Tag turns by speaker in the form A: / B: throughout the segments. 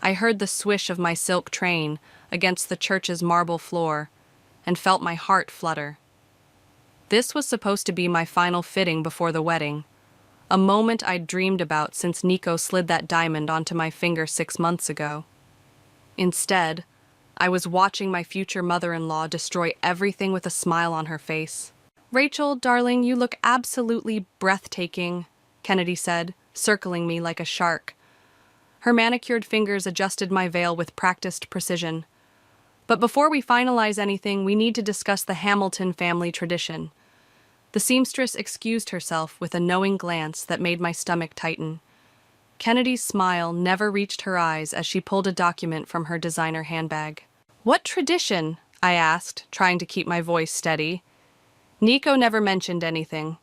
A: I heard the swish of my silk train against the church's marble floor and felt my heart flutter. This was supposed to be my final fitting before the wedding, a moment I'd dreamed about since Nico slid that diamond onto my finger 6 months ago. Instead, I was watching my future mother-in-law destroy everything with a smile on her face. "Rachel, darling, you look absolutely breathtaking," Kennedy said, circling me like a shark. Her manicured fingers adjusted my veil with practiced precision. "But before we finalize anything, we need to discuss the Hamilton family tradition." The seamstress excused herself with a knowing glance that made my stomach tighten. Kennedy's smile never reached her eyes as she pulled a document from her designer handbag. "What tradition?" I asked, trying to keep my voice steady. "Nico never mentioned anything."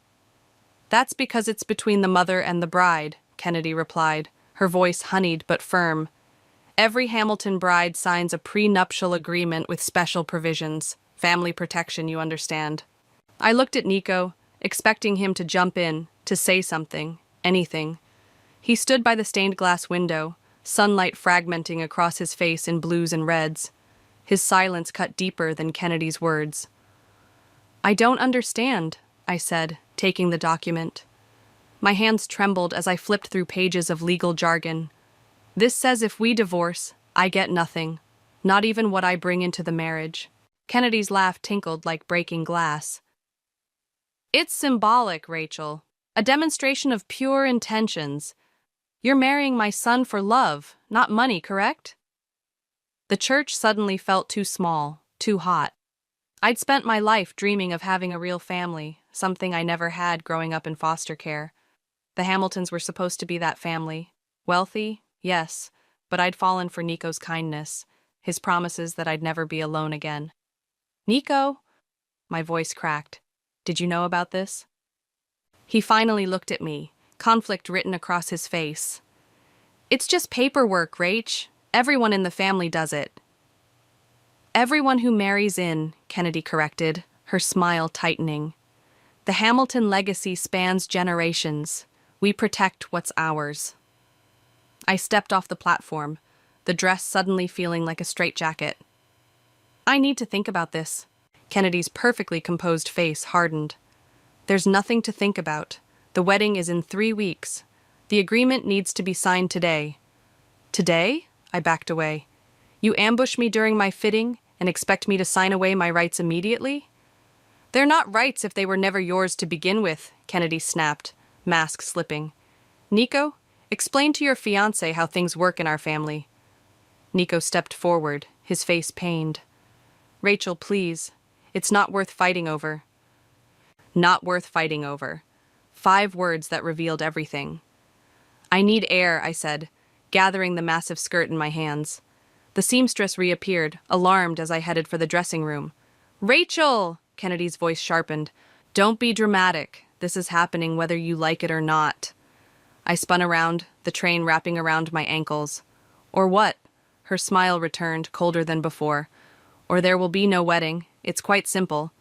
A: "That's because it's between the mother and the bride," Kennedy replied, her voice honeyed but firm. "Every Hamilton bride signs a prenuptial agreement with special provisions. Family protection, you understand." I looked at Nico, expecting him to jump in, to say something, anything. He stood by the stained glass window, sunlight fragmenting across his face in blues and reds. His silence cut deeper than Kennedy's words. "I don't understand," I said, taking the document. My hands trembled as I flipped through pages of legal jargon. "This says if we divorce, I get nothing, not even what I bring into the marriage." Kennedy's laugh tinkled like breaking glass. "It's symbolic, Rachel. A demonstration of pure intentions. You're marrying my son for love, not money, correct?" The church suddenly felt too small, too hot. I'd spent my life dreaming of having a real family, something I never had growing up in foster care. The Hamiltons were supposed to be that family. Wealthy, yes, but I'd fallen for Nico's kindness, his promises that I'd never be alone again. "Nico!" My voice cracked. "Did you know about this?" He finally looked at me, conflict written across his face. "It's just paperwork, Rach. Everyone in the family does it." "Everyone who marries in," Kennedy corrected, her smile tightening. "The Hamilton legacy spans generations. We protect what's ours." I stepped off the platform, the dress suddenly feeling like a straitjacket. "I need to think about this." Kennedy's perfectly composed face hardened. "There's nothing to think about. The wedding is in 3 weeks. The agreement needs to be signed today." "Today?" I backed away. "You ambush me during my fitting and expect me to sign away my rights immediately?" "They're not rights if they were never yours to begin with," Kennedy snapped, mask slipping. "Nico, explain to your fiancé how things work in our family." Nico stepped forward, his face pained. "Rachel, please. It's not worth fighting over." Not worth fighting over. 5 words that revealed everything. "I need air," I said, gathering the massive skirt in my hands. The seamstress reappeared, alarmed as I headed for the dressing room. "Rachel!" Kennedy's voice sharpened. "Don't be dramatic. This is happening whether you like it or not." I spun around, the train wrapping around my ankles. "Or what?" Her smile returned, colder than before. "Or there will be no wedding. It's quite simple."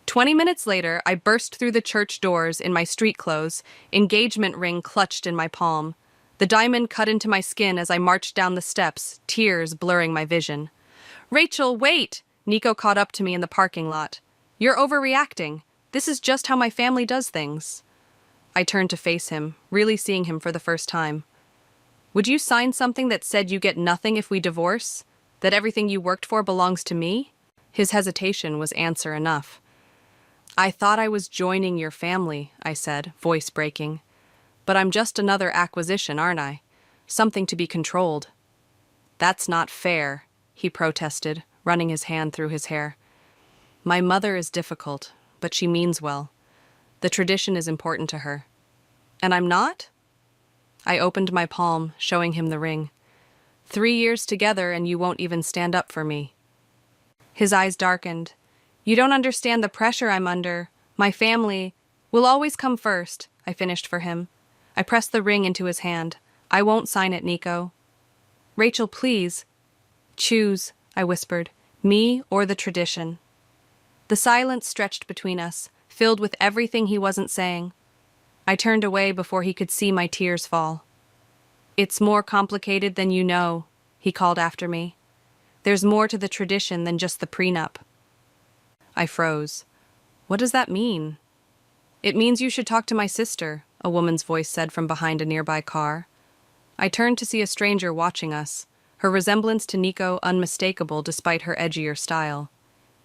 A: 20 minutes later, I burst through the church doors in my street clothes, engagement ring clutched in my palm. The diamond cut into my skin as I marched down the steps, tears blurring my vision. "Rachel, wait!" Nico caught up to me in the parking lot. "You're overreacting. This is just how my family does things." I turned to face him, really seeing him for the first time. "Would you sign something that said you get nothing if we divorce? That everything you worked for belongs to me?" His hesitation was answer enough. "I thought I was joining your family," I said, voice breaking. "But I'm just another acquisition, aren't I? Something to be controlled." "That's not fair," he protested, running his hand through his hair. "My mother is difficult, but she means well. The tradition is important to her." "And I'm not?" I opened my palm, showing him the ring. 3 years together and you won't even stand up for me." His eyes darkened. "You don't understand the pressure I'm under. My family will always come first," I finished for him. I pressed the ring into his hand. "I won't sign it, Nico." "Rachel, please." "Choose," I whispered, "me or the tradition." The silence stretched between us, filled with everything he wasn't saying. I turned away before he could see my tears fall. "It's more complicated than you know," he called after me. There's more to the tradition than just the prenup. I froze. What does that mean? It means you should talk to my sister, a woman's voice said from behind a nearby car. I turned to see a stranger watching us, her resemblance to Nico unmistakable despite her edgier style.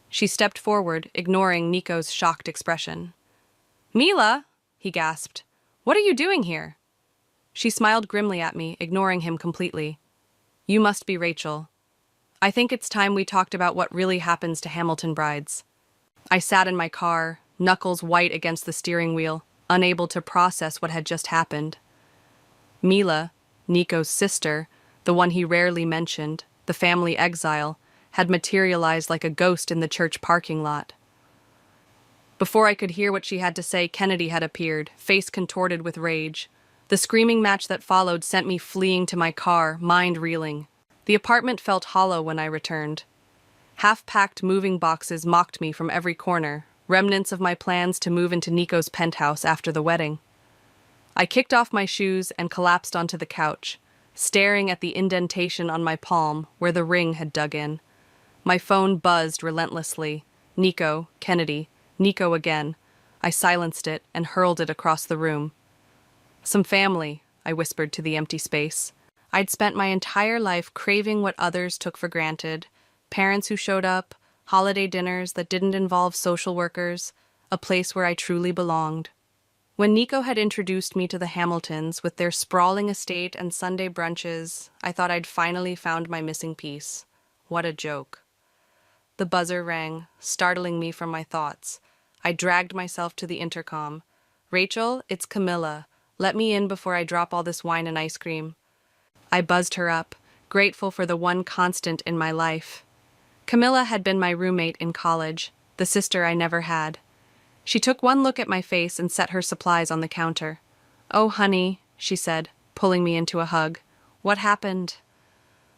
A: She stepped forward, ignoring Nico's shocked expression. Mila, he gasped. What are you doing here? She smiled grimly at me, ignoring him completely. You must be Rachel. I think it's time we talked about what really happens to Hamilton brides. I sat in my car, knuckles white against the steering wheel, unable to process what had just happened. Mila, Nico's sister, the one he rarely mentioned, the family exile, had materialized like a ghost in the church parking lot. Before I could hear what she had to say, Kennedy had appeared, face contorted with rage. The screaming match that followed sent me fleeing to my car, mind reeling. The apartment felt hollow when I returned. Half-packed moving boxes mocked me from every corner, remnants of my plans to move into Nico's penthouse after the wedding. I kicked off my shoes and collapsed onto the couch, staring at the indentation on my palm where the ring had dug in. My phone buzzed relentlessly. Nico, Kennedy, Nico again. I silenced it and hurled it across the room. Some family, I whispered to the empty space. I'd spent my entire life craving what others took for granted. Parents who showed up, holiday dinners that didn't involve social workers, a place where I truly belonged. When Nico had introduced me to the Hamiltons with their sprawling estate and Sunday brunches, I thought I'd finally found my missing piece. What a joke. The buzzer rang, startling me from my thoughts. I dragged myself to the intercom. Rachel, it's Camilla. Let me in before I drop all this wine and ice cream. I buzzed her up, grateful for the one constant in my life. Camilla had been my roommate in college, the sister I never had. She took one look at my face and set her supplies on the counter. Oh, honey, she said, pulling me into a hug. What happened?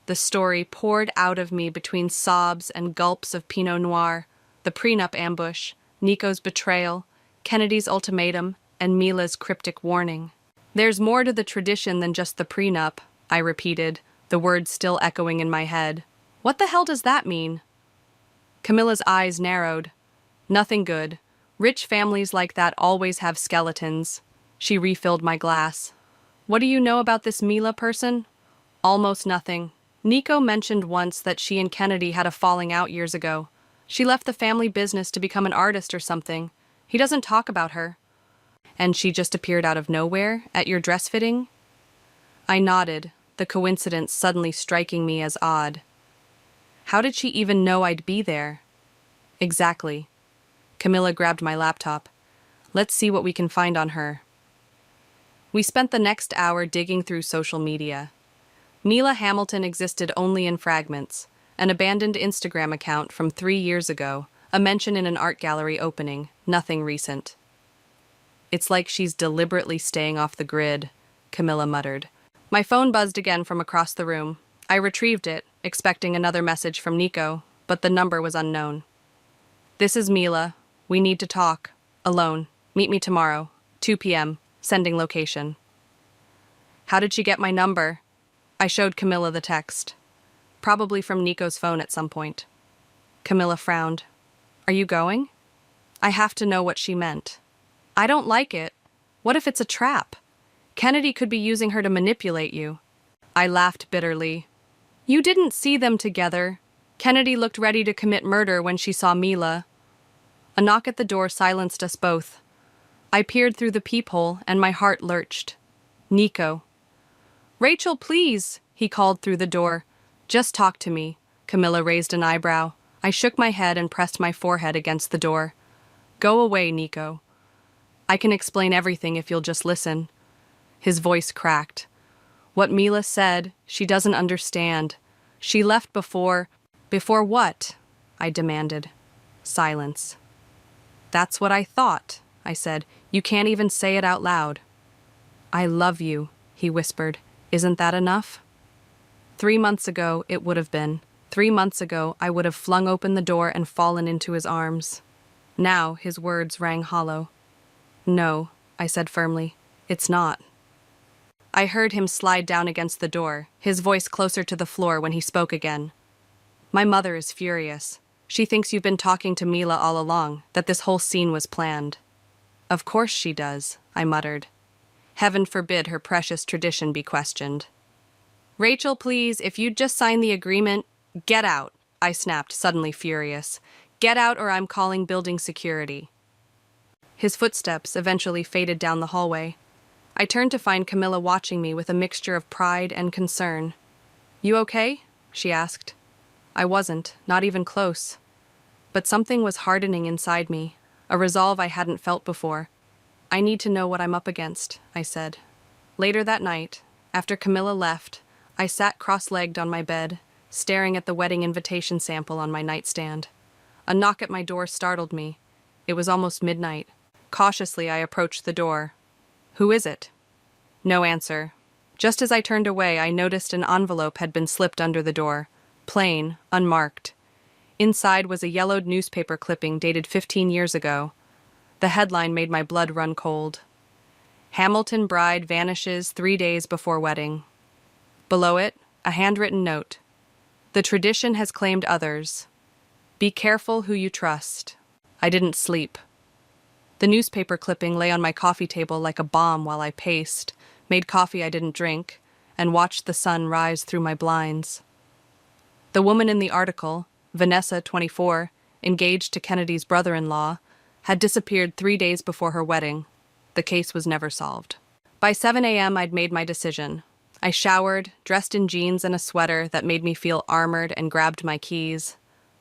A: The story poured out of me between sobs and gulps of Pinot Noir, the prenup ambush, Nico's betrayal, Kennedy's ultimatum, and Mila's cryptic warning. There's more to the tradition than just the prenup, I repeated, the words still echoing in my head. What the hell does that mean? Camilla's eyes narrowed. Nothing good. Rich families like that always have skeletons. She refilled my glass. What do you know about this Mila person? Almost nothing. Nico mentioned once that she and Kennedy had a falling out years ago. She left the family business to become an artist or something. He doesn't talk about her. And she just appeared out of nowhere at your dress fitting? I nodded, the coincidence suddenly striking me as odd. How did she even know I'd be there? Exactly. Camilla grabbed my laptop. Let's see what we can find on her. We spent the next hour digging through social media. Mila Hamilton existed only in fragments, an abandoned Instagram account from 3 years ago, a mention in an art gallery opening, nothing recent. It's like she's deliberately staying off the grid, Camilla muttered. My phone buzzed again from across the room. I retrieved it, expecting another message from Nico, but the number was unknown. This is Mila. We need to talk. Alone. Meet me tomorrow. 2 p.m. Sending location. How did she get my number? I showed Camilla the text. Probably from Nico's phone at some point. Camilla frowned. Are you going? I have to know what she meant. I don't like it. What if it's a trap? Kennedy could be using her to manipulate you. I laughed bitterly. You didn't see them together. Kennedy looked ready to commit murder when she saw Mila. A knock at the door silenced us both. I peered through the peephole and my heart lurched. Nico. Rachel, please, he called through the door. Just talk to me. Camilla raised an eyebrow. I shook my head and pressed my forehead against the door. Go away, Nico. I can explain everything if you'll just listen. His voice cracked. What Mila said, she doesn't understand. She left before... Before what? I demanded. Silence. That's what I thought, I said. You can't even say it out loud. I love you, he whispered. Isn't that enough? 3 months ago, it would have been. 3 months ago, I would have flung open the door and fallen into his arms. Now, his words rang hollow. No, I said firmly. It's not. I heard him slide down against the door, his voice closer to the floor when he spoke again. My mother is furious. She thinks you've been talking to Mila all along, that this whole scene was planned. Of course she does, I muttered. Heaven forbid her precious tradition be questioned. Rachel, please, if you'd just sign the agreement, get out, I snapped, suddenly furious. Get out or I'm calling building security. His footsteps eventually faded down the hallway. I turned to find Camilla watching me with a mixture of pride and concern. You okay? She asked. I wasn't, not even close. But something was hardening inside me, a resolve I hadn't felt before. I need to know what I'm up against, I said. Later that night, after Camilla left, I sat cross-legged on my bed, staring at the wedding invitation sample on my nightstand. A knock at my door startled me. It was almost midnight. Cautiously, I approached the door. Who is it? No answer. Just as I turned away, I noticed an envelope had been slipped under the door. Plain, unmarked. Inside was a yellowed newspaper clipping dated 15 years ago. The headline made my blood run cold. Hamilton bride vanishes 3 days before wedding. Below it, a handwritten note. The tradition has claimed others. Be careful who you trust. I didn't sleep. The newspaper clipping lay on my coffee table like a bomb while I paced, made coffee I didn't drink, and watched the sun rise through my blinds. The woman in the article, Vanessa, 24, engaged to Kennedy's brother-in-law, had disappeared 3 days before her wedding. The case was never solved. By 7 a.m., I'd made my decision. I showered, dressed in jeans and a sweater that made me feel armored, and grabbed my keys.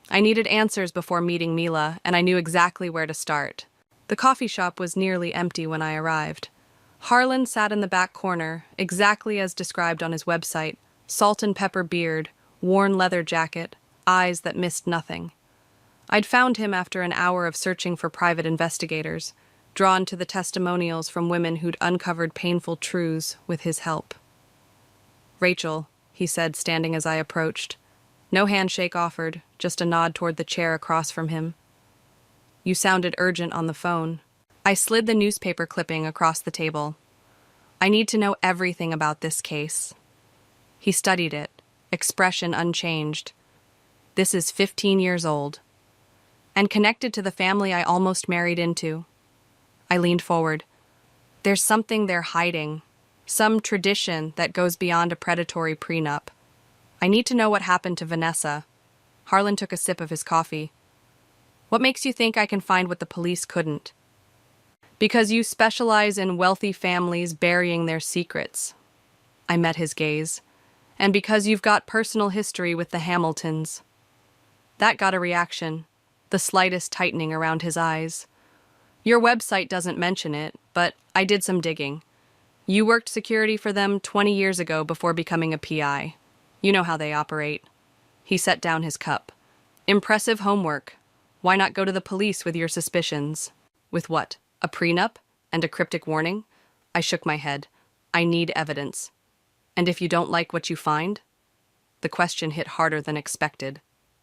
A: I needed answers before meeting Mila, and I knew exactly where to start. The coffee shop was nearly empty when I arrived. Harlan sat in the back corner, exactly as described on his website, salt and pepper beard, worn leather jacket, eyes that missed nothing. I'd found him after an hour of searching for private investigators, drawn to the testimonials from women who'd uncovered painful truths with his help. Rachel, he said, standing as I approached. No handshake offered, just a nod toward the chair across from him. You sounded urgent on the phone. I slid the newspaper clipping across the table. I need to know everything about this case. He studied it, expression unchanged. This is 15 years old, and connected to the family I almost married into. I leaned forward. There's something they're hiding, some tradition that goes beyond a predatory prenup. I need to know what happened to Vanessa. Harlan took a sip of his coffee. What makes you think I can find what the police couldn't? Because you specialize in wealthy families burying their secrets. I met his gaze. And because you've got personal history with the Hamiltons. That got a reaction, the slightest tightening around his eyes. Your website doesn't mention it, but I did some digging. You worked security for them 20 years ago before becoming a PI. You know how they operate. He set down his cup. Impressive homework. Why not go to the police with your suspicions? With what? A prenup? And a cryptic warning? I shook my head. I need evidence. And if you don't like what you find? The question hit harder than expected.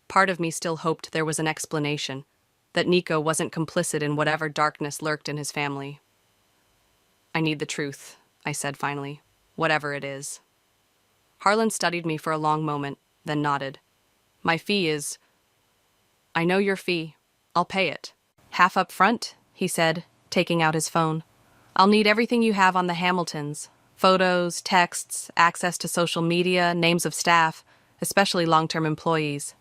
A: Part of me still hoped there was an explanation, that Nico wasn't complicit in whatever darkness lurked in his family. I need the truth, I said finally, whatever it is. Harlan studied me for a long moment, then nodded. My fee is... I know your fee. I'll pay it. Half up front, he said, taking out his phone. I'll need everything you have on the Hamiltons. Photos, texts, access to social media, names of staff, especially long-term employees.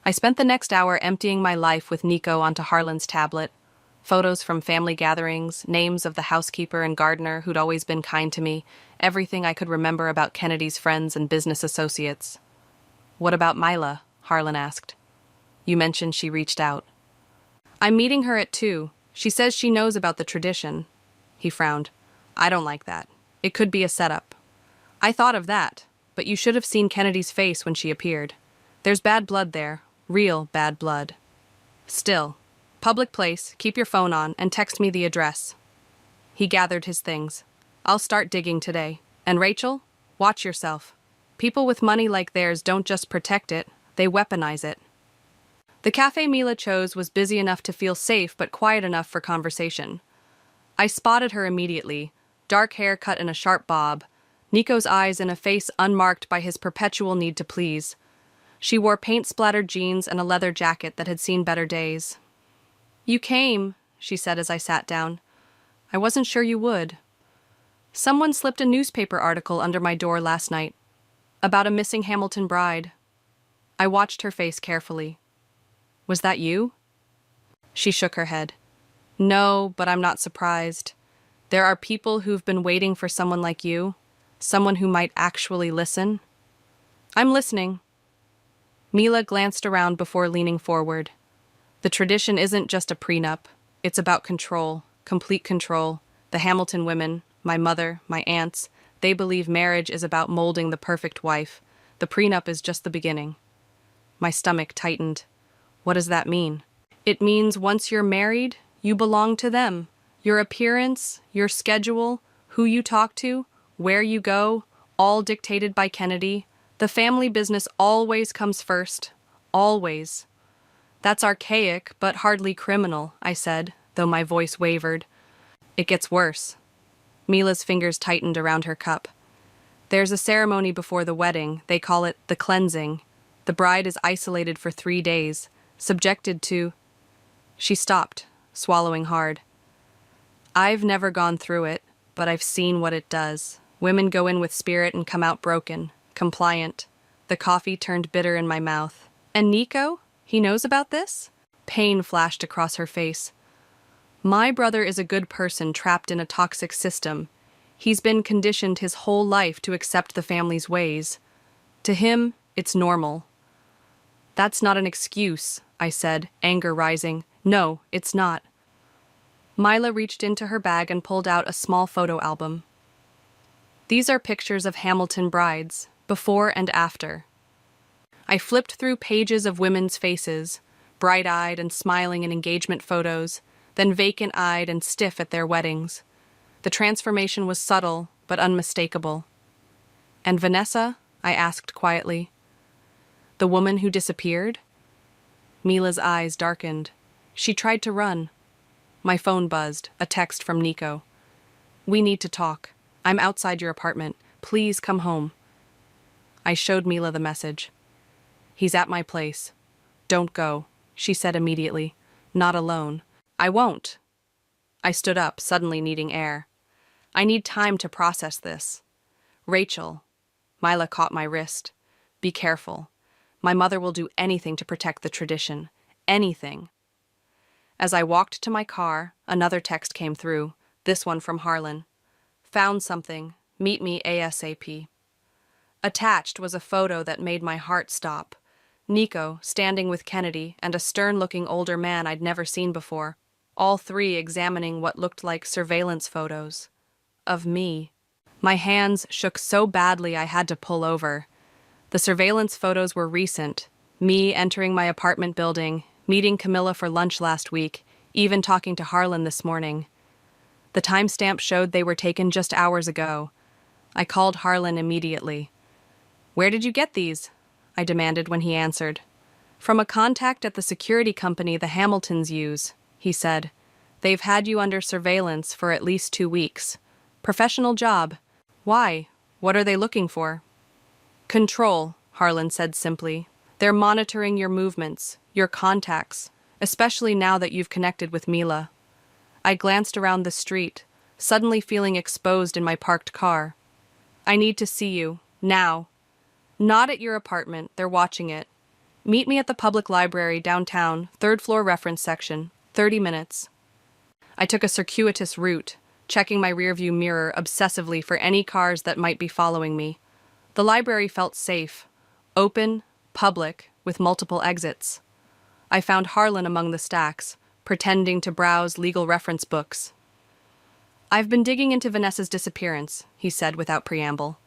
A: I spent the next hour emptying my life with Nico onto Harlan's tablet. Photos from family gatherings, names of the housekeeper and gardener who'd always been kind to me, everything I could remember about Kennedy's friends and business associates. What about Mila? Harlan asked. You mentioned she reached out. I'm meeting her at 2. She says she knows about the tradition. He frowned. I don't like that. It could be a setup. I thought of that, but you should have seen Kennedy's face when she appeared. There's bad blood there, real bad blood. Still, public place, keep your phone on, and text me the address. He gathered his things. I'll start digging today. And Rachel, watch yourself. People with money like theirs don't just protect it, they weaponize it. The cafe Mila chose was busy enough to feel safe but quiet enough for conversation. I spotted her immediately, dark hair cut in a sharp bob, Nico's eyes in a face unmarked by his perpetual need to please. She wore paint-splattered jeans and a leather jacket that had seen better days. "You came," she said as I sat down. "I wasn't sure you would." "Someone slipped a newspaper article under my door last night, about a missing Hamilton bride." I watched her face carefully. "Was that you?" She shook her head. "No, but I'm not surprised. There are people who've been waiting for someone like you, someone who might actually listen." "I'm listening." Mila glanced around before leaning forward. "The tradition isn't just a prenup. It's about control, complete control. The Hamilton women, my mother, my aunts, they believe marriage is about molding the perfect wife. The prenup is just the beginning." My stomach tightened. What does that mean? "It means once you're married, you belong to them. Your appearance, your schedule, who you talk to, where you go, all dictated by Kennedy. The family business always comes first. Always." "That's archaic, but hardly criminal," I said, though my voice wavered. "It gets worse." Mila's fingers tightened around her cup. "There's a ceremony before the wedding. They call it the cleansing. The bride is isolated for 3 days, subjected to—" She stopped, swallowing hard. "I've never gone through it, but I've seen what it does. Women go in with spirit and come out broken, compliant." The coffee turned bitter in my mouth. "And Nico? He knows about this?" Pain flashed across her face. "My brother is a good person trapped in a toxic system. He's been conditioned his whole life to accept the family's ways. To him, it's normal." "That's not an excuse," I said, anger rising. "No, it's not." Mila reached into her bag and pulled out a small photo album. "These are pictures of Hamilton brides, before and after." I flipped through pages of women's faces, bright-eyed and smiling in engagement photos, then vacant-eyed and stiff at their weddings. The transformation was subtle, but unmistakable. "And Vanessa?" I asked quietly. "The woman who disappeared?" Mila's eyes darkened. She tried to run. My phone buzzed, a text from Nico. "We need to talk. I'm outside your apartment. Please come home." I showed Mila the message. "He's at my place. Don't go," she said immediately. "Not alone." "I won't." I stood up, suddenly needing air. "I need time to process this." "Rachel." Mila caught my wrist. "Be careful. My mother will do anything to protect the tradition. Anything." As I walked to my car, another text came through, this one from Harlan. "Found something. Meet me ASAP." Attached was a photo that made my heart stop. Nico, standing with Kennedy, and a stern-looking older man I'd never seen before, all three examining what looked like surveillance photos. Of me. My hands shook so badly I had to pull over. The surveillance photos were recent. Me entering my apartment building, meeting Camilla for lunch last week, even talking to Harlan this morning. The timestamp showed they were taken just hours ago. I called Harlan immediately. "Where did you get these?" I demanded when he answered. "From a contact at the security company the Hamiltons use," he said. "They've had you under surveillance for at least 2 weeks. Professional job. Why? What are they looking for?" "Control," Harlan said simply. "They're monitoring your movements, your contacts, especially now that you've connected with Mila." I glanced around the street, suddenly feeling exposed in my parked car. "I need to see you, now." "Not at your apartment, they're watching it. Meet me at the public library downtown, 3rd floor reference section, 30 minutes. I took a circuitous route, checking my rearview mirror obsessively for any cars that might be following me. The library felt safe, open, public, with multiple exits. I found Harlan among the stacks, pretending to browse legal reference books. "I've been digging into Vanessa's disappearance," he said without preamble.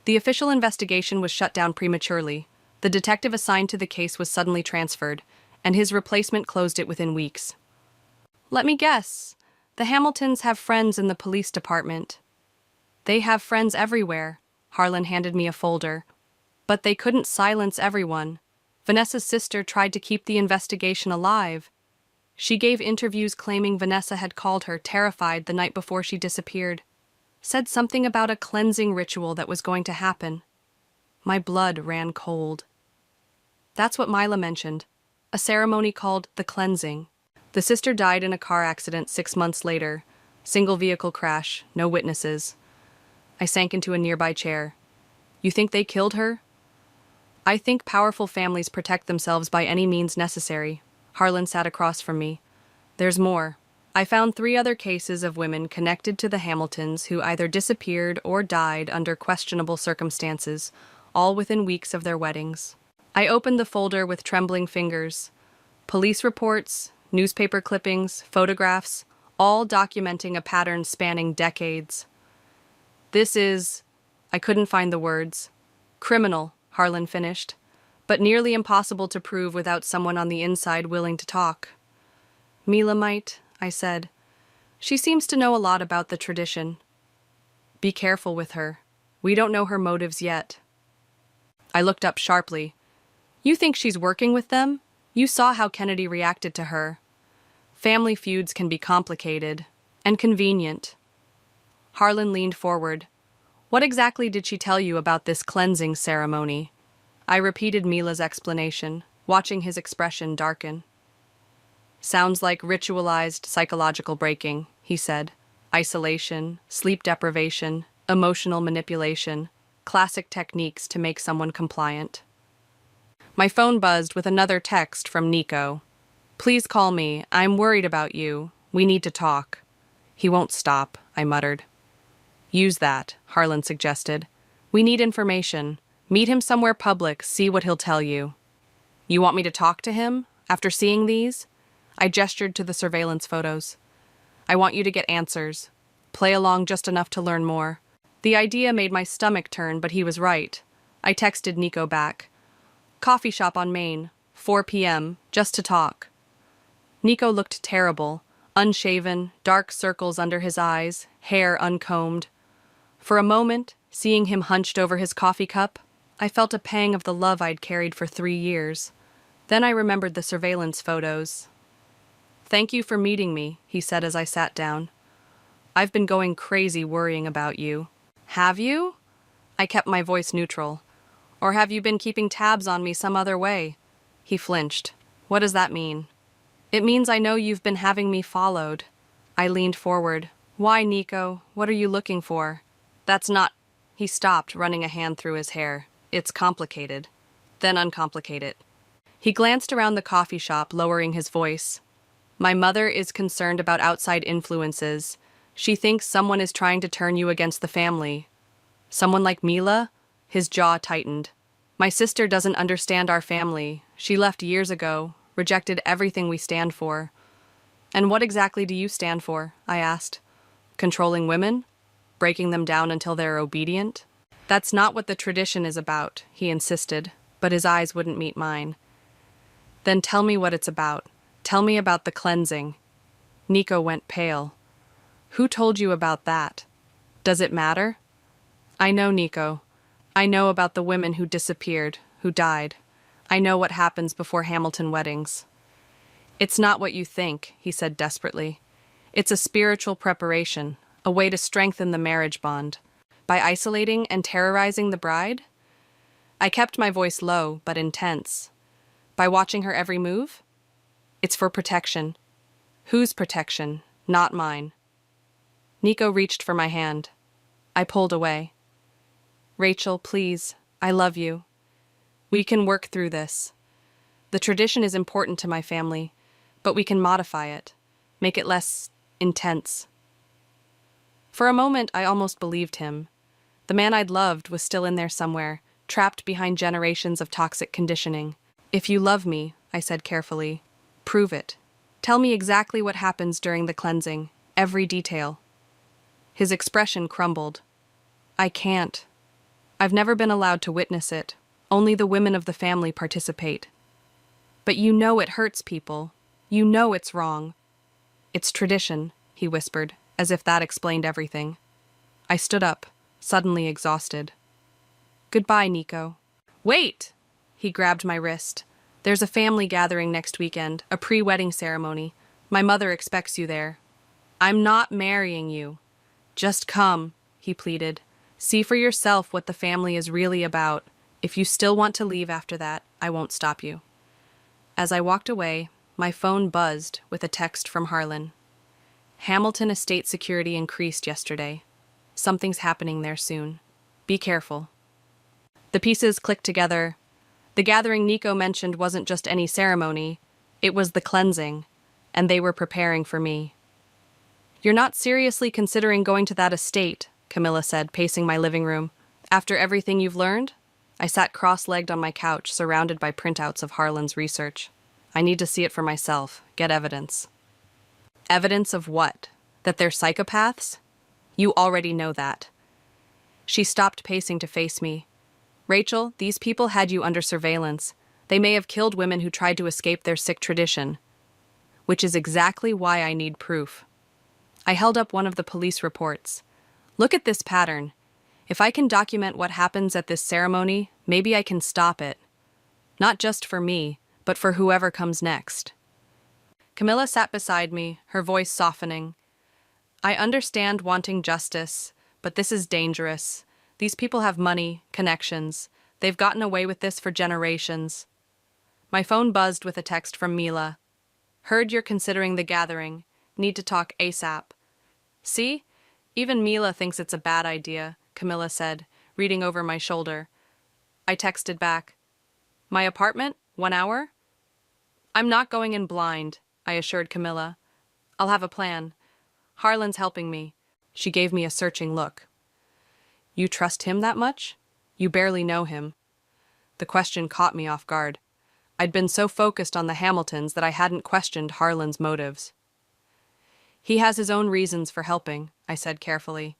A: "The official investigation was shut down prematurely. The detective assigned to the case was suddenly transferred, and his replacement closed it within weeks." "Let me guess. The Hamiltons have friends in the police department." "They have friends everywhere." Harlan handed me a folder. "But they couldn't silence everyone. Vanessa's sister tried to keep the investigation alive. She gave interviews claiming Vanessa had called her, terrified, the night before she disappeared." said something about a cleansing ritual that was going to happen. My blood ran cold. That's what Mila mentioned, a ceremony called the cleansing. The sister died in a car accident 6 months later. Single vehicle crash, no witnesses. I sank into a nearby chair. You think they killed her? I think powerful families protect themselves by any means necessary. Harlan sat across from me. There's more. I found 3 other cases of women connected to the Hamiltons who either disappeared or died under questionable circumstances, all within weeks of their weddings. I opened the folder with trembling fingers. Police reports, newspaper clippings, photographs, all documenting a pattern spanning decades. This is, I couldn't find the words, criminal, Harlan finished, but nearly impossible to prove without someone on the inside willing to talk. Mila might, I said. She seems to know a lot about the tradition. Be careful with her. We don't know her motives yet. I looked up sharply. You think she's working with them? You saw how Kennedy reacted to her. Family feuds can be complicated and convenient. Harlan leaned forward. What exactly did she tell you about this cleansing ceremony? I repeated Mila's explanation, watching his expression darken. Sounds like ritualized psychological breaking, he said. Isolation, sleep deprivation, emotional manipulation, classic techniques to make someone compliant. My phone buzzed with another text from Nico. Please call me. I'm worried about you. We need to talk. He won't stop, I muttered. Use that, Harlan suggested. We need information. Meet him somewhere public, see what he'll tell you. You want me to talk to him? After seeing these? I gestured to the surveillance photos. I want you to get answers. Play along just enough to learn more. The idea made my stomach turn, but he was right. I texted Nico back. Coffee shop on Main, 4 p.m., just to talk. Nico looked terrible, unshaven, dark circles under his eyes, hair uncombed. For a moment, seeing him hunched over his coffee cup, I felt a pang of the love I'd carried for 3 years. Then I remembered the surveillance photos. Thank you for meeting me, he said as I sat down. I've been going crazy worrying about you. Have you? I kept my voice neutral. Or have you been keeping tabs on me some other way? He flinched. What does that mean? It means I know you've been having me followed. I leaned forward. Why, Nico? What are you looking for? That's not... He stopped, running a hand through his hair. It's complicated. Then uncomplicate it. He glanced around the coffee shop, lowering his voice. My mother is concerned about outside influences. She thinks someone is trying to turn you against the family. Someone like Mila? His jaw tightened. My sister doesn't understand our family. She left years ago, rejected everything we stand for. And what exactly do you stand for? I asked. Controlling women? Breaking them down until they're obedient? That's not what the tradition is about, he insisted, but his eyes wouldn't meet mine. Then tell me what it's about. Tell me about the cleansing. Nico went pale. Who told you about that? Does it matter? I know, Nico. I know about the women who disappeared, who died. I know what happens before Hamilton weddings. It's not what you think, he said desperately. It's a spiritual preparation, a way to strengthen the marriage bond. By isolating and terrorizing the bride? I kept my voice low, but intense. By watching her every move? It's for protection. Whose protection? Not mine. Nico reached for my hand. I pulled away. Rachel, please, I love you. We can work through this. The tradition is important to my family, but we can modify it, make it less intense. For a moment, I almost believed him. The man I'd loved was still in there somewhere, trapped behind generations of toxic conditioning. If you love me, I said carefully, prove it. Tell me exactly what happens during the cleansing, every detail. His expression crumbled. I can't. I've never been allowed to witness it. Only the women of the family participate. But you know it hurts people. You know it's wrong. It's tradition, he whispered, as if that explained everything. I stood up, suddenly exhausted. Goodbye, Nico. Wait! He grabbed my wrist. There's a family gathering next weekend, a pre-wedding ceremony. My mother expects you there. I'm not marrying you. Just come. he pleaded. See for yourself what the family is really about. If you still want to leave after that, I won't stop you. As I walked away, my phone buzzed with a text from Harlan. Hamilton estate security increased yesterday. Something's happening there soon. Be careful. The pieces clicked together. The gathering Nico mentioned wasn't just any ceremony. It was the cleansing, and they were preparing for me. You're not seriously considering going to that estate, Camilla said, pacing my living room. After everything you've learned? I sat cross-legged on my couch, surrounded by printouts of Harlan's research. I need to see it for myself, get evidence. Evidence of what? That they're psychopaths? You already know that. She stopped pacing to face me. Rachel, these people had you under surveillance. They may have killed women who tried to escape their sick tradition. Which is exactly why I need proof. I held up one of the police reports. Look at this pattern. If I can document what happens at this ceremony, maybe I can stop it. Not just for me, but for whoever comes next. Camilla sat beside me, her voice softening. I understand wanting justice, but this is dangerous. These people have money, connections. They've gotten away with this for generations. My phone buzzed with a text from Mila. Heard you're considering the gathering. Need to talk ASAP. See? Even Mila thinks it's a bad idea, Camilla said, reading over my shoulder. I texted back. My apartment? 1 hour? I'm not going in blind, I assured Camilla. I'll have a plan. Harlan's helping me. She gave me a searching look. You trust him that much? You barely know him. The question caught me off guard. I'd been so focused on the Hamiltons that I hadn't questioned Harlan's motives. He has his own reasons for helping, I said carefully.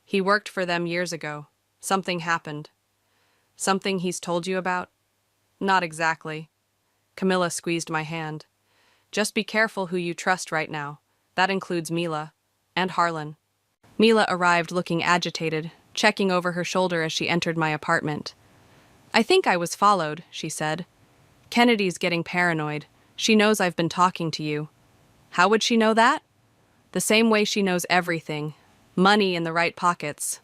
A: He worked for them years ago. Something happened. Something he's told you about? Not exactly. Camilla squeezed my hand. Just be careful who you trust right now. That includes Mila. And Harlan. Mila arrived looking agitated, checking over her shoulder as she entered my apartment. I think I was followed, she said. Kennedy's getting paranoid. She knows I've been talking to you. How would she know that? The same way she knows everything. Money in the right pockets.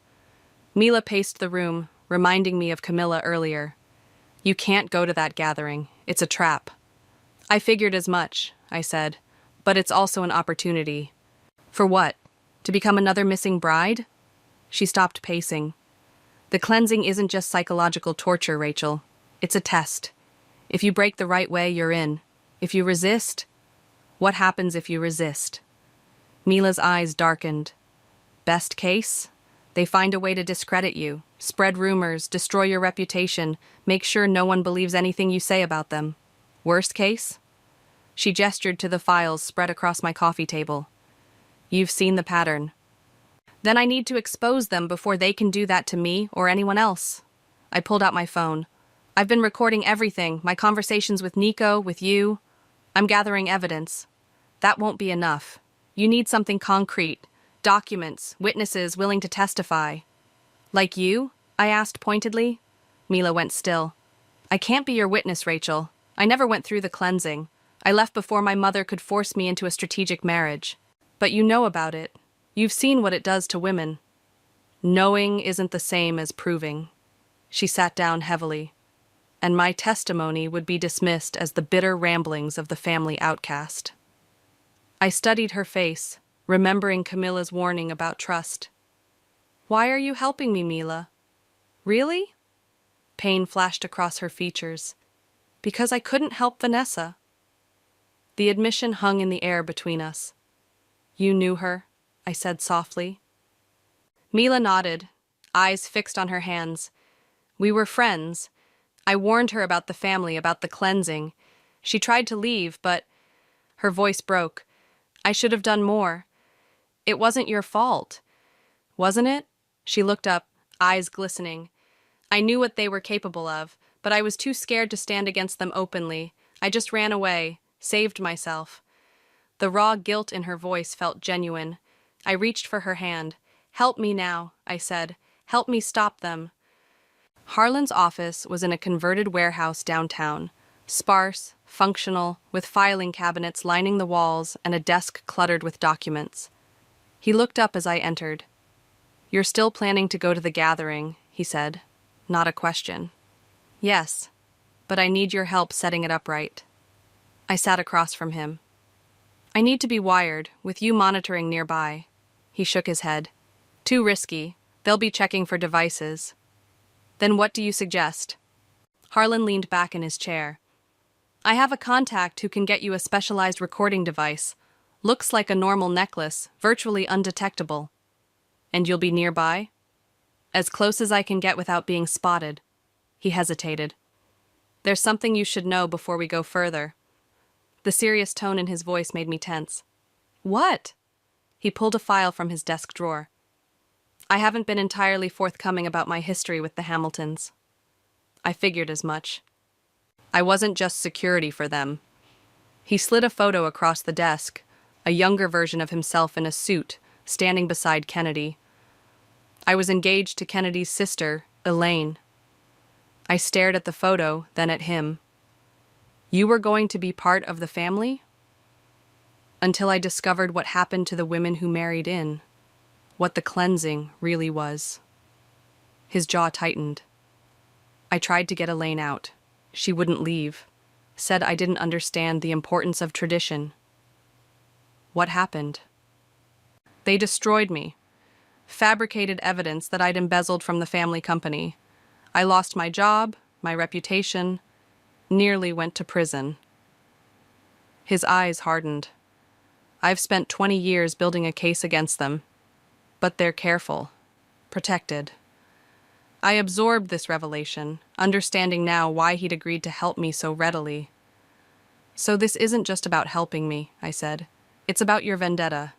A: Mila paced the room, reminding me of Camilla earlier. You can't go to that gathering. It's a trap. I figured as much, I said, but it's also an opportunity. For what? To become another missing bride? She stopped pacing. The cleansing isn't just psychological torture, Rachel. It's a test. If you break the right way, you're in. If you resist, what happens if you resist? Mila's eyes darkened. Best case? They find a way to discredit you, spread rumors, destroy your reputation, make sure no one believes anything you say about them. Worst case? She gestured to the files spread across my coffee table. You've seen the pattern. Then I need to expose them before they can do that to me or anyone else. I pulled out my phone. I've been recording everything, my conversations with Nico, with you. I'm gathering evidence. That won't be enough. You need something concrete. Documents, witnesses willing to testify. Like you? I asked pointedly. Mila went still. I can't be your witness, Rachel. I never went through the cleansing. I left before my mother could force me into a strategic marriage. But you know about it. You've seen what it does to women. Knowing isn't the same as proving. She sat down heavily. And my testimony would be dismissed as the bitter ramblings of the family outcast. I studied her face, remembering Camilla's warning about trust. Why are you helping me, Mila? Really? Pain flashed across her features. Because I couldn't help Vanessa. The admission hung in the air between us. You knew her, I said softly. Mila nodded, eyes fixed on her hands. We were friends. I warned her about the family, about the cleansing. She tried to leave, but her voice broke. I should have done more. It wasn't your fault. Wasn't it? She looked up, eyes glistening. I knew what they were capable of, but I was too scared to stand against them openly. I just ran away, saved myself. The raw guilt in her voice felt genuine. I reached for her hand. Help me now, I said. Help me stop them. Harlan's office was in a converted warehouse downtown, sparse, functional, with filing cabinets lining the walls and a desk cluttered with documents. He looked up as I entered. You're still planning to go to the gathering, he said. Not a question. Yes, but I need your help setting it up right. I sat across from him. I need to be wired, with you monitoring nearby. He shook his head. Too risky. They'll be checking for devices. Then what do you suggest? Harlan leaned back in his chair. I have a contact who can get you a specialized recording device. Looks like a normal necklace, virtually undetectable. And you'll be nearby? As close as I can get without being spotted. He hesitated. There's something you should know before we go further. The serious tone in his voice made me tense. What? He pulled a file from his desk drawer. I haven't been entirely forthcoming about my history with the Hamiltons. I figured as much. I wasn't just security for them. He slid a photo across the desk, a younger version of himself in a suit, standing beside Kennedy. I was engaged to Kennedy's sister, Elaine. I stared at the photo, then at him. You were going to be part of the family? Until I discovered what happened to the women who married in, what the cleansing really was. His jaw tightened. I tried to get Elaine out. She wouldn't leave. Said I didn't understand the importance of tradition. What happened? They destroyed me. Fabricated evidence that I'd embezzled from the family company. I lost my job, my reputation, nearly went to prison. His eyes hardened. I've spent 20 years building a case against them. But they're careful. Protected. I absorbed this revelation, understanding now why he'd agreed to help me so readily. So this isn't just about helping me, I said. It's about your vendetta.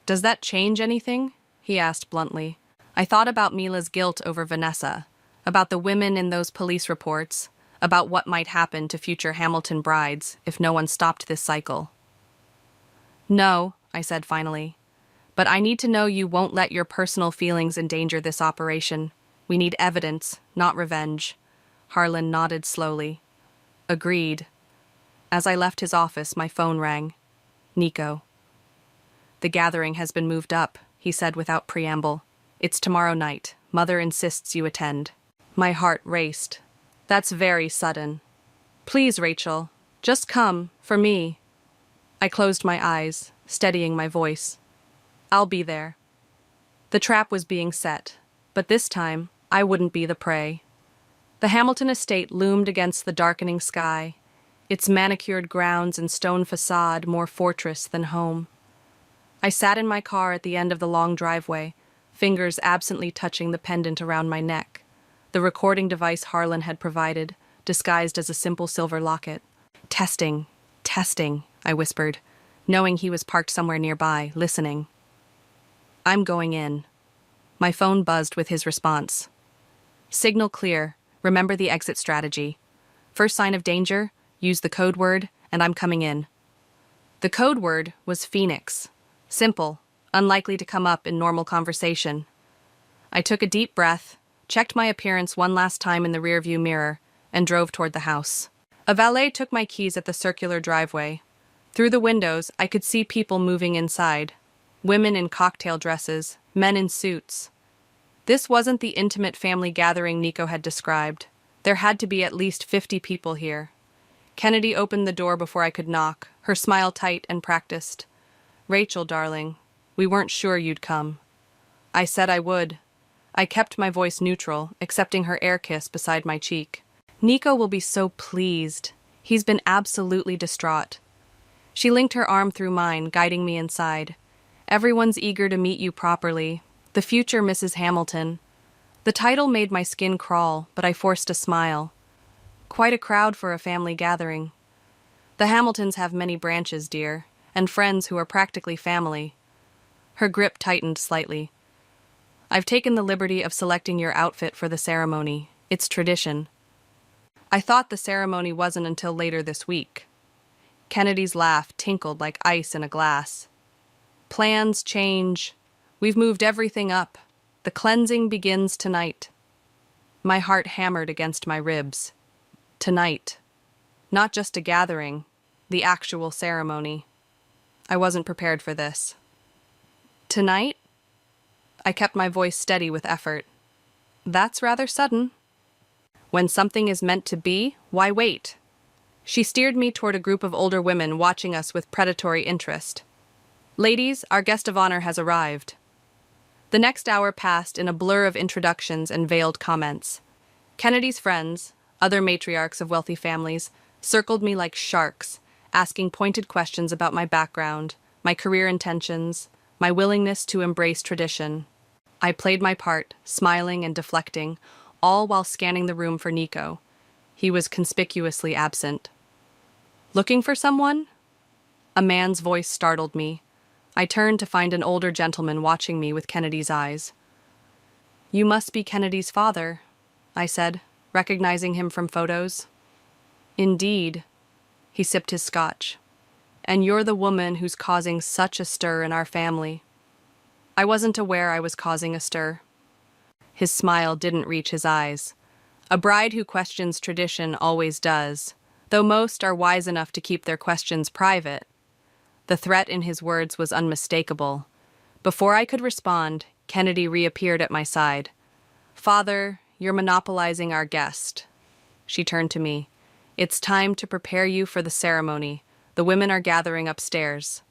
A: Does that change anything? He asked bluntly. I thought about Mila's guilt over Vanessa, about the women in those police reports, about what might happen to future Hamilton brides if no one stopped this cycle. No, I said finally. But I need to know you won't let your personal feelings endanger this operation. We need evidence, not revenge. Harlan nodded slowly. Agreed. As I left his office, my phone rang. Nico. The gathering has been moved up, he said without preamble. It's tomorrow night. Mother insists you attend. My heart raced. That's very sudden. Please, Rachel, just come, for me. I closed my eyes, steadying my voice. I'll be there. The trap was being set, but this time, I wouldn't be the prey. The Hamilton estate loomed against the darkening sky, its manicured grounds and stone facade more fortress than home. I sat in my car at the end of the long driveway, fingers absently touching the pendant around my neck, the recording device Harlan had provided, disguised as a simple silver locket. Testing, I whispered, knowing he was parked somewhere nearby, listening. I'm going in. My phone buzzed with his response. Signal clear. Remember the exit strategy. First sign of danger, use the code word, and I'm coming in. The code word was Phoenix. Simple, unlikely to come up in normal conversation. I took a deep breath, checked my appearance one last time in the rearview mirror, and drove toward the house. A valet took my keys at the circular driveway. Through the windows, I could see people moving inside. Women in cocktail dresses, men in suits. This wasn't the intimate family gathering Nico had described. There had to be at least 50 people here. Kennedy opened the door before I could knock, her smile tight and practiced. Rachel, darling, we weren't sure you'd come. I said I would. I kept my voice neutral, accepting her air kiss beside my cheek. Nico will be so pleased. He's been absolutely distraught. She linked her arm through mine, guiding me inside. Everyone's eager to meet you properly. The future Mrs. Hamilton. The title made my skin crawl, but I forced a smile. Quite a crowd for a family gathering. The Hamiltons have many branches, dear, and friends who are practically family. Her grip tightened slightly. I've taken the liberty of selecting your outfit for the ceremony. It's tradition. I thought the ceremony wasn't until later this week. Kennedy's laugh tinkled like ice in a glass. Plans change. We've moved everything up. The cleansing begins tonight. My heart hammered against my ribs. Tonight. Not just a gathering, the actual ceremony. I wasn't prepared for this. Tonight? I kept my voice steady with effort. That's rather sudden. When something is meant to be, why wait? She steered me toward a group of older women watching us with predatory interest. Ladies, our guest of honor has arrived. The next hour passed in a blur of introductions and veiled comments. Kennedy's friends, other matriarchs of wealthy families, circled me like sharks, asking pointed questions about my background, my career intentions, my willingness to embrace tradition. I played my part, smiling and deflecting, all while scanning the room for Nico. He was conspicuously absent. Looking for someone? A man's voice startled me. I turned to find an older gentleman watching me with Kennedy's eyes. You must be Kennedy's father, I said, recognizing him from photos. Indeed. He sipped his scotch. And you're the woman who's causing such a stir in our family. I wasn't aware I was causing a stir. His smile didn't reach his eyes. A bride who questions tradition always does, though most are wise enough to keep their questions private. The threat in his words was unmistakable. Before I could respond, Kennedy reappeared at my side. Father, you're monopolizing our guest. She turned to me. It's time to prepare you for the ceremony. The women are gathering upstairs.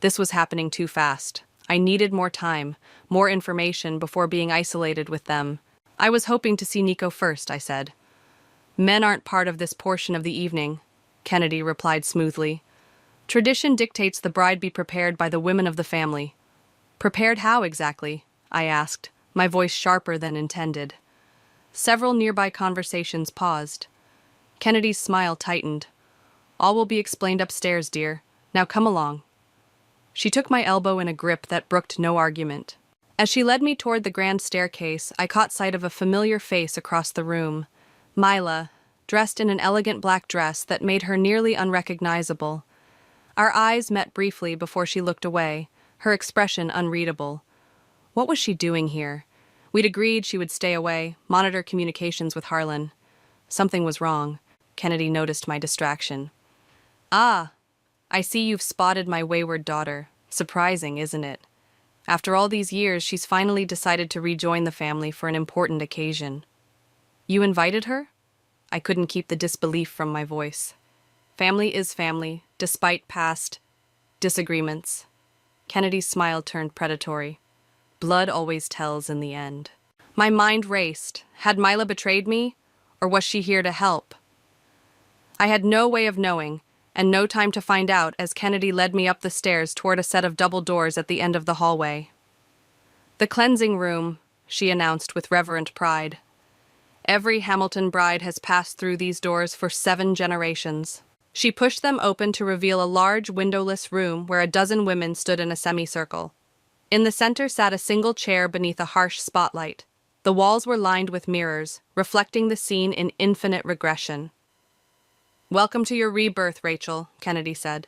A: This was happening too fast. I needed more time, more information before being isolated with them. I was hoping to see Nico first, I said. Men aren't part of this portion of the evening, Kennedy replied smoothly. Tradition dictates the bride be prepared by the women of the family. Prepared how exactly? I asked, my voice sharper than intended. Several nearby conversations paused. Kennedy's smile tightened. All will be explained upstairs, dear. Now come along. She took my elbow in a grip that brooked no argument. As she led me toward the grand staircase, I caught sight of a familiar face across the room. Mila, dressed in an elegant black dress that made her nearly unrecognizable. Our eyes met briefly before she looked away, her expression unreadable. What was she doing here? We'd agreed she would stay away, monitor communications with Harlan. Something was wrong. Kennedy noticed my distraction. Ah, I see you've spotted my wayward daughter. Surprising, isn't it? After all these years, she's finally decided to rejoin the family for an important occasion. You invited her? I couldn't keep the disbelief from my voice. Family is family, despite past disagreements. Kennedy's smile turned predatory. Blood always tells in the end. My mind raced. Had Mila betrayed me, or was she here to help? I had no way of knowing, and no time to find out as Kennedy led me up the stairs toward a set of double doors at the end of the hallway. The cleansing room, she announced with reverent pride. Every Hamilton bride has passed through these doors for 7 generations. She pushed them open to reveal a large windowless room where a dozen women stood in a semicircle. In the center sat a single chair beneath a harsh spotlight. The walls were lined with mirrors, reflecting the scene in infinite regression. Welcome to your rebirth, Rachel, Kennedy said.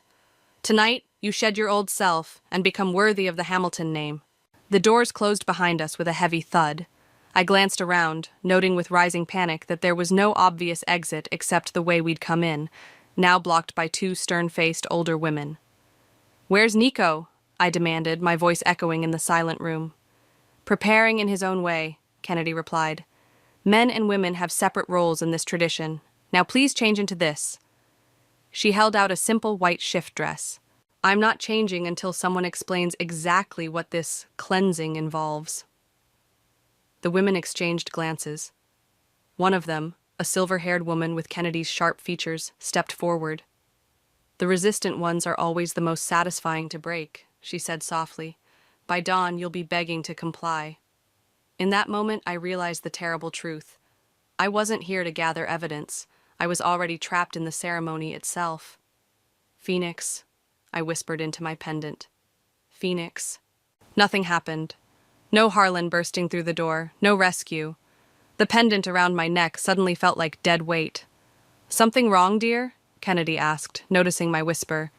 A: Tonight, you shed your old self and become worthy of the Hamilton name. The doors closed behind us with a heavy thud. I glanced around, noting with rising panic that there was no obvious exit except the way we'd come in, now blocked by 2 stern-faced older women. Where's Nico? I demanded, my voice echoing in the silent room. Preparing in his own way, Kennedy replied. Men and women have separate roles in this tradition. Now please change into this. She held out a simple white shift dress. I'm not changing until someone explains exactly what this cleansing involves. The women exchanged glances. One of them, a silver-haired woman with Kennedy's sharp features, stepped forward. The resistant ones are always the most satisfying to break, she said softly. By dawn, you'll be begging to comply. In that moment, I realized the terrible truth. I wasn't here to gather evidence. I was already trapped in the ceremony itself. Phoenix, I whispered into my pendant. Phoenix. Nothing happened. No Harlan bursting through the door, no rescue. The pendant around my neck suddenly felt like dead weight. Something wrong, dear? Kennedy asked, noticing my whisper.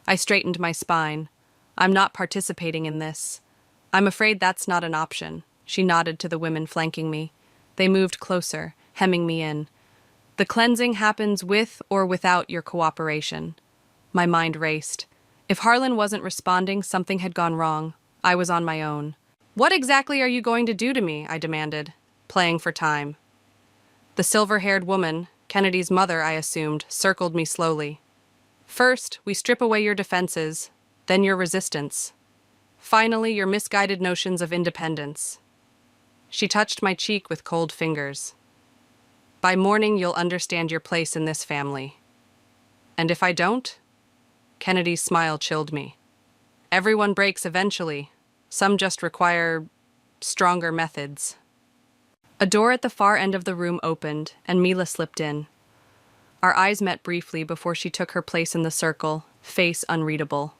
A: I straightened my spine. I'm not participating in this. I'm afraid that's not an option. She nodded to the women flanking me. They moved closer, hemming me in. The cleansing happens with or without your cooperation. My mind raced. If Harlan wasn't responding, something had gone wrong. I was on my own. What exactly are you going to do to me? I demanded, playing for time. The silver-haired woman, Kennedy's mother, I assumed, circled me slowly. First, we strip away your defenses, then your resistance. Finally, your misguided notions of independence. She touched my cheek with cold fingers. By morning, you'll understand your place in this family. And if I don't? Kennedy's smile chilled me. Everyone breaks eventually. Some just require stronger methods. A door at the far end of the room opened, and Mila slipped in. Our eyes met briefly before she took her place in the circle, face unreadable.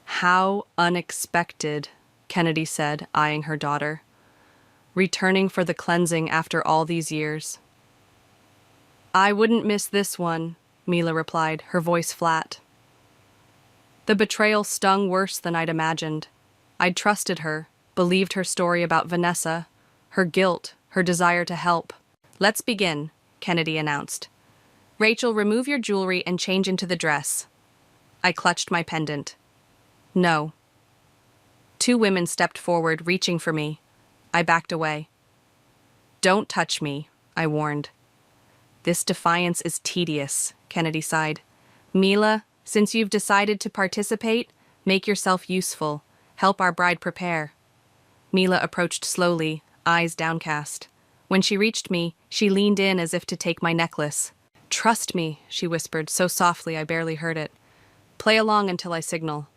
A: How unexpected, Kennedy said, eyeing her daughter. Returning for the cleansing after all these years. I wouldn't miss this one, Mila replied, her voice flat. The betrayal stung worse than I'd imagined. I'd trusted her, believed her story about Vanessa, her guilt, her desire to help. Let's begin, Kennedy announced. Rachel, remove your jewelry and change into the dress. I clutched my pendant. No. Two women stepped forward, reaching for me. I backed away. Don't touch me, I warned. This defiance is tedious, Kennedy sighed. Mila, since you've decided to participate, make yourself useful. Help our bride prepare. Mila approached slowly, eyes downcast. When she reached me, she leaned in as if to take my necklace. Trust me, she whispered, so softly I barely heard it. Play along until I signal.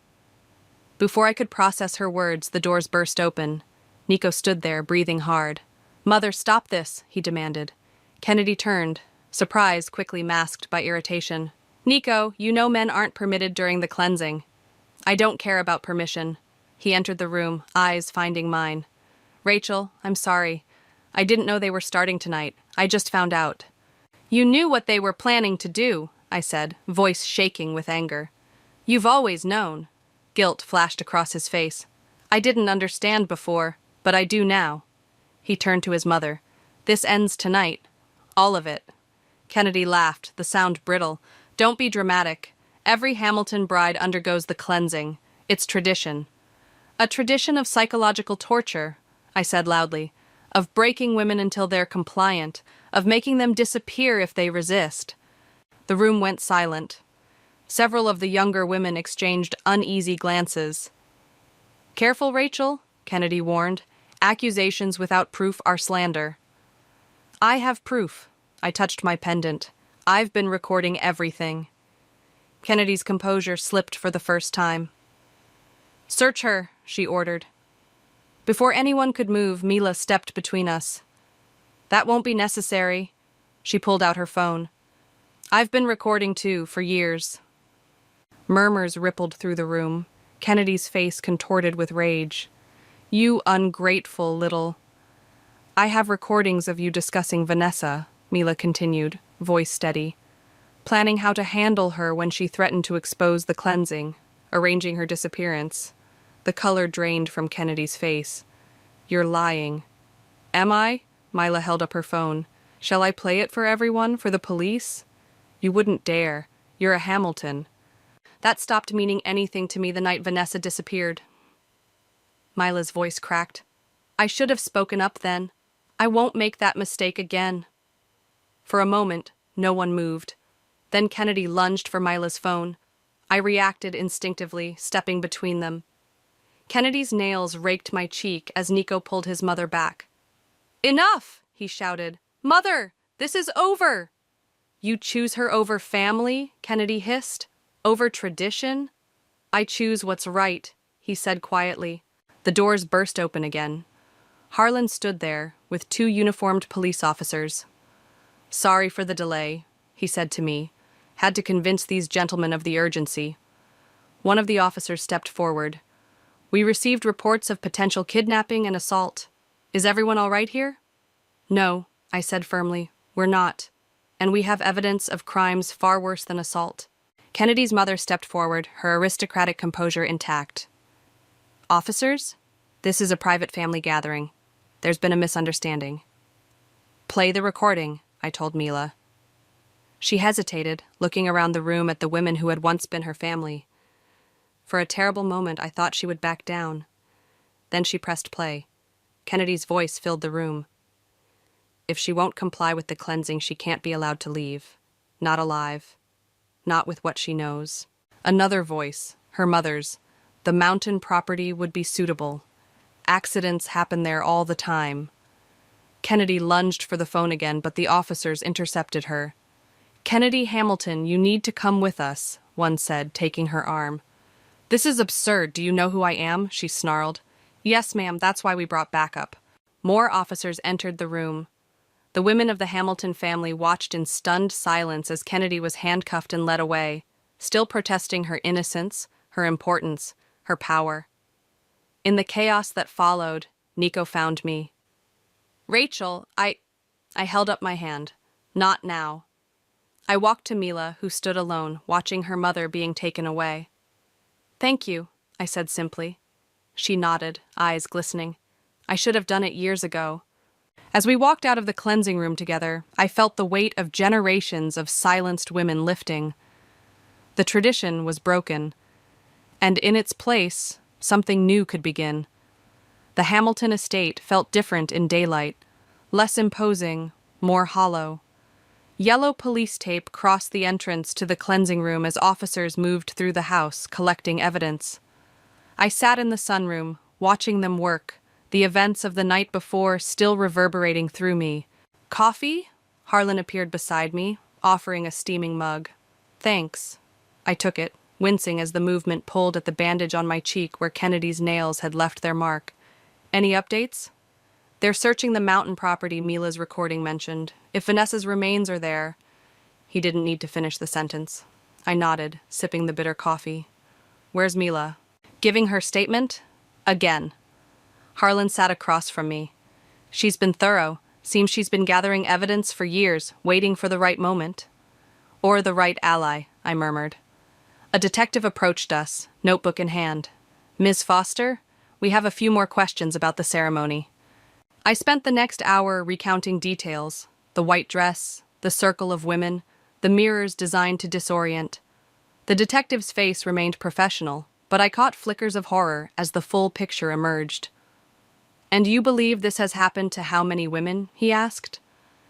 A: Before I could process her words, the doors burst open. Nico stood there, breathing hard. Mother, stop this, he demanded. Kennedy turned, surprise quickly masked by irritation. Nico, you know men aren't permitted during the cleansing. I don't care about permission. He entered the room, eyes finding mine. Rachel, I'm sorry. I didn't know they were starting tonight. I just found out. You knew what they were planning to do, I said, voice shaking with anger. You've always known. Guilt flashed across his face. I didn't understand before, but I do now. He turned to his mother. This ends tonight. All of it. Kennedy laughed, the sound brittle. Don't be dramatic. Every Hamilton bride undergoes the cleansing. It's tradition. A tradition of psychological torture, I said loudly, of breaking women until they're compliant, of making them disappear if they resist. The room went silent. Several of the younger women exchanged uneasy glances. Careful, Rachel, Kennedy warned. Accusations without proof are slander. I have proof. I touched my pendant. I've been recording everything. Kennedy's composure slipped for the first time. Search her, she ordered. Before anyone could move, Mila stepped between us. That won't be necessary. She pulled out her phone. I've been recording too, for years. Murmurs rippled through the room. Kennedy's face contorted with rage. You ungrateful little... I have recordings of you discussing Vanessa, Mila continued, voice steady, planning how to handle her when she threatened to expose the cleansing, arranging her disappearance. The color drained from Kennedy's face. You're lying. Am I? Mila held up her phone. Shall I play it for everyone, for the police? You wouldn't dare. You're a Hamilton. That stopped meaning anything to me the night Vanessa disappeared. Mila's voice cracked. I should have spoken up then. I won't make that mistake again. For a moment, no one moved. Then Kennedy lunged for Mila's phone. I reacted instinctively, stepping between them. Kennedy's nails raked my cheek as Nico pulled his mother back. Enough, he shouted. Mother, this is over. You choose her over family, Kennedy hissed. Over tradition? I choose what's right, he said quietly. The doors burst open again. Harlan stood there, with two uniformed police officers. Sorry for the delay, he said to me. Had to convince these gentlemen of the urgency. One of the officers stepped forward. We received reports of potential kidnapping and assault. Is everyone all right here? No, I said firmly. We're not. And we have evidence of crimes far worse than assault. Kennedy's mother stepped forward, her aristocratic composure intact. Officers? This is a private family gathering. There's been a misunderstanding. Play the recording, I told Mila. She hesitated, looking around the room at the women who had once been her family. For a terrible moment, I thought she would back down. Then she pressed play. Kennedy's voice filled the room. If she won't comply with the cleansing, she can't be allowed to leave. Not alive. Not with what she knows. Another voice, her mother's. The mountain property would be suitable. Accidents happen there all the time. Kennedy lunged for the phone again, but the officers intercepted her. Kennedy Hamilton, you need to come with us, one said, taking her arm. This is absurd. Do you know who I am? She snarled. Yes, ma'am, that's why we brought backup. More officers entered the room. The women of the Hamilton family watched in stunned silence as Kennedy was handcuffed and led away, still protesting her innocence, her importance, her power. In the chaos that followed, Nico found me. Rachel, I held up my hand. Not now. I walked to Mila, who stood alone, watching her mother being taken away. Thank you, I said simply. She nodded, eyes glistening. I should have done it years ago. As we walked out of the cleansing room together, I felt the weight of generations of silenced women lifting. The tradition was broken, and in its place, something new could begin. The Hamilton estate felt different in daylight, less imposing, more hollow. Yellow police tape crossed the entrance to the cleansing room as officers moved through the house, collecting evidence. I sat in the sunroom, watching them work, the events of the night before still reverberating through me. Coffee? Harlan appeared beside me, offering a steaming mug. Thanks. I took it, wincing as the movement pulled at the bandage on my cheek where Kennedy's nails had left their mark. Any updates? They're searching the mountain property Mila's recording mentioned. If Vanessa's remains are there... He didn't need to finish the sentence. I nodded, sipping the bitter coffee. Where's Mila? Giving her statement? Again. Harlan sat across from me. She's been thorough. Seems she's been gathering evidence for years, waiting for the right moment. Or the right ally, I murmured. A detective approached us, notebook in hand. Ms. Foster, we have a few more questions about the ceremony. I spent the next hour recounting details. The white dress, the circle of women, the mirrors designed to disorient. The detective's face remained professional, but I caught flickers of horror as the full picture emerged. And you believe this has happened to how many women? He asked.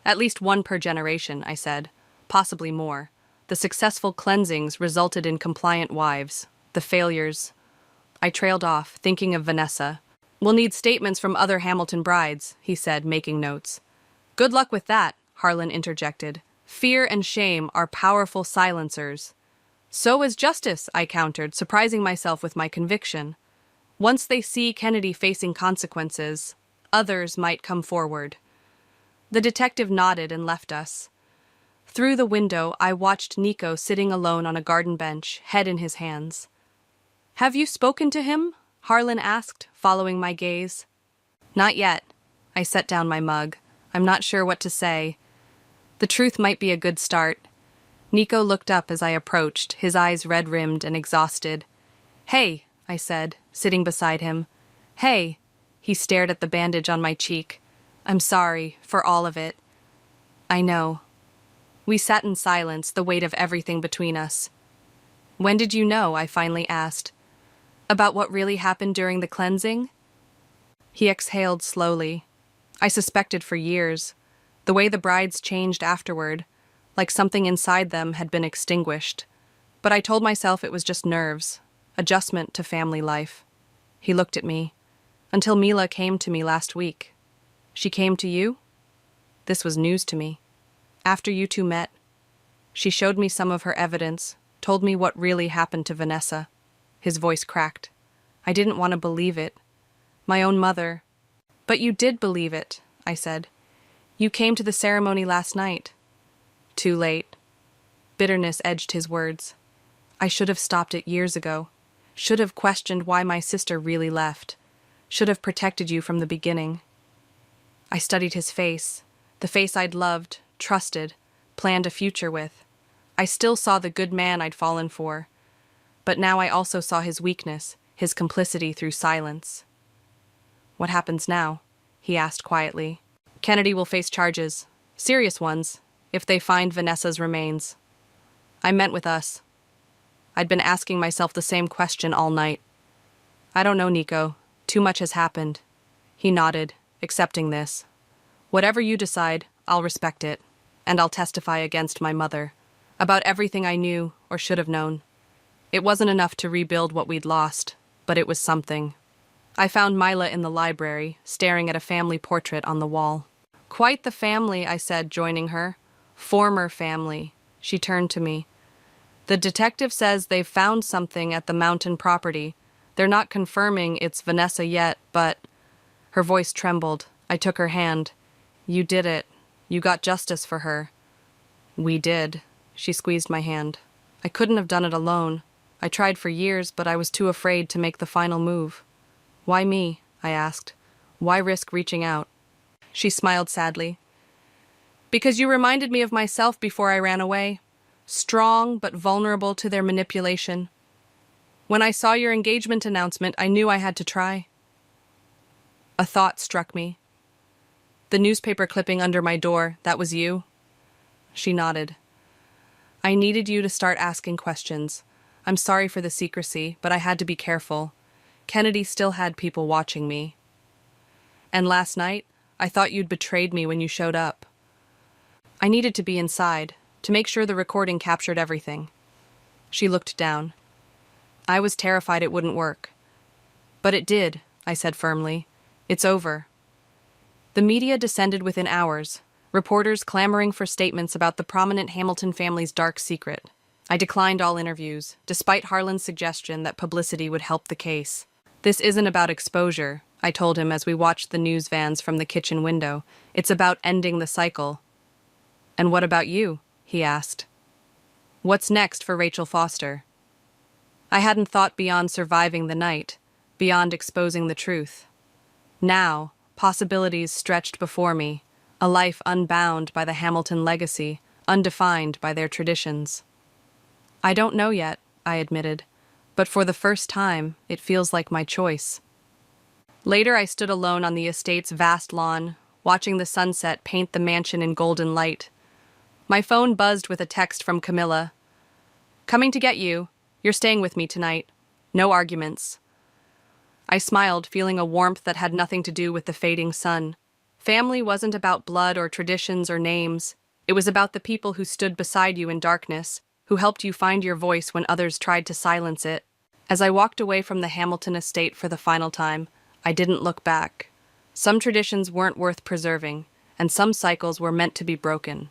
A: At least one per generation, I said. Possibly more. The successful cleansings resulted in compliant wives. The failures... I trailed off, thinking of Vanessa. We'll need statements from other Hamilton brides, he said, making notes. Good luck with that, Harlan interjected. Fear and shame are powerful silencers. So is justice, I countered, surprising myself with my conviction. Once they see Kennedy facing consequences, others might come forward. The detective nodded and left us. Through the window, I watched Nico sitting alone on a garden bench, head in his hands. Have you spoken to him? Harlan asked, following my gaze. Not yet. I set down my mug. I'm not sure what to say. The truth might be a good start. Nico looked up as I approached, his eyes red-rimmed and exhausted. Hey, I said, sitting beside him. Hey. He stared at the bandage on my cheek. I'm sorry, for all of it. I know. We sat in silence, the weight of everything between us. When did you know? I finally asked. About what really happened during the cleansing? He exhaled slowly. I suspected for years. The way the brides changed afterward, like something inside them had been extinguished. But I told myself it was just nerves, adjustment to family life. He looked at me. Until Mila came to me last week. She came to you? This was news to me. After you two met, she showed me some of her evidence, told me what really happened to Vanessa. His voice cracked. I didn't want to believe it. My own mother. But you did believe it, I said. You came to the ceremony last night. Too late. Bitterness edged his words. I should have stopped it years ago. Should have questioned why my sister really left. Should have protected you from the beginning. I studied his face, the face I'd loved, trusted, planned a future with. I still saw the good man I'd fallen for. But now I also saw his weakness, his complicity through silence. What happens now? He asked quietly. Kennedy will face charges, serious ones, if they find Vanessa's remains. I meant with us. I'd been asking myself the same question all night. I don't know, Nico. Too much has happened. He nodded, accepting this. Whatever you decide, I'll respect it, and I'll testify against my mother, about everything I knew or should have known. It wasn't enough to rebuild what we'd lost, but it was something. I found Mila in the library, staring at a family portrait on the wall. Quite the family, I said, joining her. Former family. She turned to me. The detective says they've found something at the mountain property. They're not confirming it's Vanessa yet, but... Her voice trembled. I took her hand. You did it. You got justice for her. We did. She squeezed my hand. I couldn't have done it alone. I tried for years, but I was too afraid to make the final move. Why me? I asked. Why risk reaching out? She smiled sadly. Because you reminded me of myself before I ran away. Strong, but vulnerable to their manipulation. When I saw your engagement announcement, I knew I had to try. A thought struck me. The newspaper clipping under my door, that was you? She nodded. I needed you to start asking questions. I'm sorry for the secrecy, but I had to be careful. Kennedy still had people watching me. And last night, I thought you'd betrayed me when you showed up. I needed to be inside, to make sure the recording captured everything. She looked down. I was terrified it wouldn't work. But it did, I said firmly. It's over. The media descended within hours, reporters clamoring for statements about the prominent Hamilton family's dark secret. I declined all interviews, despite Harlan's suggestion that publicity would help the case. This isn't about exposure, I told him as we watched the news vans from the kitchen window. It's about ending the cycle. And what about you? He asked. What's next for Rachel Foster? I hadn't thought beyond surviving the night, beyond exposing the truth. Now, possibilities stretched before me, a life unbound by the Hamilton legacy, undefined by their traditions. I don't know yet, I admitted, but for the first time, it feels like my choice. Later, I stood alone on the estate's vast lawn, watching the sunset paint the mansion in golden light. My phone buzzed with a text from Camilla. Coming to get you. You're staying with me tonight. No arguments. I smiled, feeling a warmth that had nothing to do with the fading sun. Family wasn't about blood or traditions or names. It was about the people who stood beside you in darkness, who helped you find your voice when others tried to silence it. As I walked away from the Hamilton estate for the final time, I didn't look back. Some traditions weren't worth preserving, and some cycles were meant to be broken.